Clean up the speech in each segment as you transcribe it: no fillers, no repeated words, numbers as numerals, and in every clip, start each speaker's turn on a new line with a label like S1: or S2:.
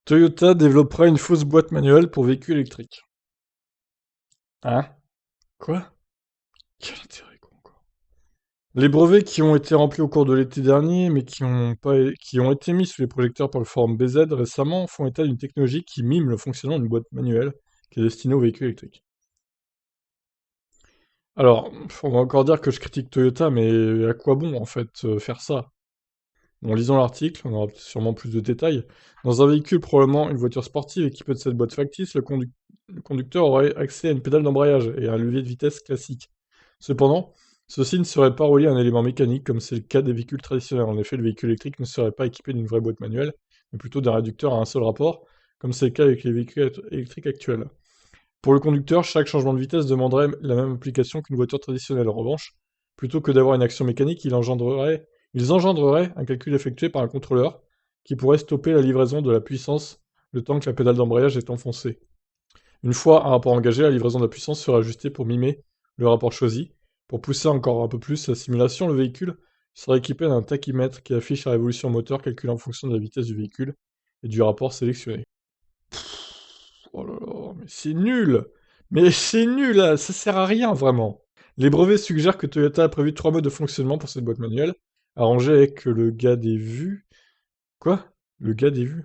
S1: Toyota développera une fausse boîte manuelle pour véhicules électriques. Hein? Quoi? Quel intérêt, quoi, encore? Les brevets qui ont été remplis au cours de l'été dernier, mais qui ont été mis sous les projecteurs par le forum BZ récemment, font état d'une technologie qui mime le fonctionnement d'une boîte manuelle qui est destinée aux véhicules électriques. Alors, on va encore dire que je critique Toyota, mais à quoi bon, en fait, faire ça? En lisant l'article, on aura sûrement plus de détails. Dans un véhicule, probablement une voiture sportive équipée de cette boîte factice, le conducteur aurait accès à une pédale d'embrayage et à un levier de vitesse classique. Cependant, ceci ne serait pas relié à un élément mécanique comme c'est le cas des véhicules traditionnels. En effet, le véhicule électrique ne serait pas équipé d'une vraie boîte manuelle, mais plutôt d'un réducteur à un seul rapport, comme c'est le cas avec les véhicules électriques actuels. Pour le conducteur, chaque changement de vitesse demanderait la même application qu'une voiture traditionnelle. En revanche, plutôt que d'avoir une action mécanique, ils engendreraient un calcul effectué par un contrôleur qui pourrait stopper la livraison de la puissance le temps que la pédale d'embrayage est enfoncée. Une fois un rapport engagé, la livraison de la puissance sera ajustée pour mimer le rapport choisi. Pour pousser encore un peu plus la simulation, le véhicule sera équipé d'un tachymètre qui affiche la révolution moteur calculée en fonction de la vitesse du véhicule et du rapport sélectionné. Oh là là, mais c'est nul! Mais c'est nul, là, ça sert à rien, vraiment. Les brevets suggèrent que Toyota a prévu 3 modes de fonctionnement pour cette boîte manuelle, arrangé avec le gars des vues. Quoi? Le gars des vues?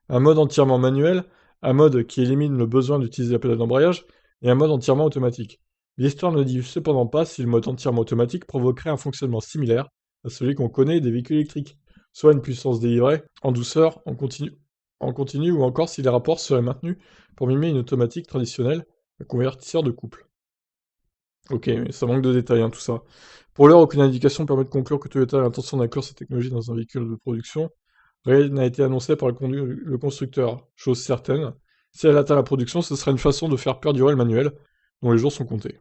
S1: Un mode entièrement manuel, un mode qui élimine le besoin d'utiliser la pédale d'embrayage, et un mode entièrement automatique. L'histoire ne dit cependant pas si le mode entièrement automatique provoquerait un fonctionnement similaire à celui qu'on connaît des véhicules électriques, soit une puissance délivrée en douceur, en continu ou encore si les rapports seraient maintenus pour mimer une automatique traditionnelle, un convertisseur de couple. Ok, mais ça manque de détails, hein, tout ça. Pour l'heure, aucune indication permet de conclure que Toyota a l'intention d'inclure cette technologie dans un véhicule de production. Rien n'a été annoncé par le constructeur, chose certaine. Si elle atteint la production, ce serait une façon de faire perdurer le manuel, dont les jours sont comptés.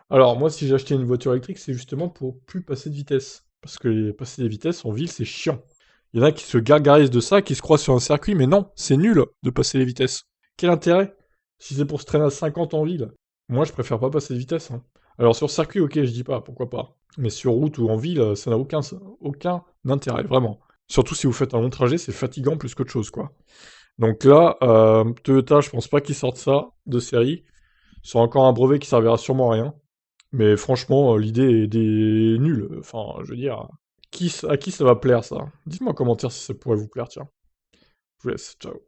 S1: Alors, moi, si j'ai acheté une voiture électrique, c'est justement pour plus passer de vitesse. Parce que passer des vitesses en ville, c'est chiant. Il y en a qui se gargarisent de ça, qui se croient sur un circuit, mais non, c'est nul de passer les vitesses. Quel intérêt? Si c'est pour se traîner à 50 en ville. Moi, je préfère pas passer de vitesse, hein. Alors, sur circuit, ok, je dis pas, pourquoi pas. Mais sur route ou en ville, ça n'a aucun intérêt, vraiment. Surtout si vous faites un long trajet, c'est fatigant plus qu'autre chose, quoi. Donc là, Toyota, je pense pas qu'ils sortent ça de série. C'est encore un brevet qui servira sûrement à rien. Mais franchement, l'idée est nulle. Enfin, je veux dire, à qui ça va plaire, ça? Dites-moi en commentaire si ça pourrait vous plaire, tiens. Je vous laisse, ciao.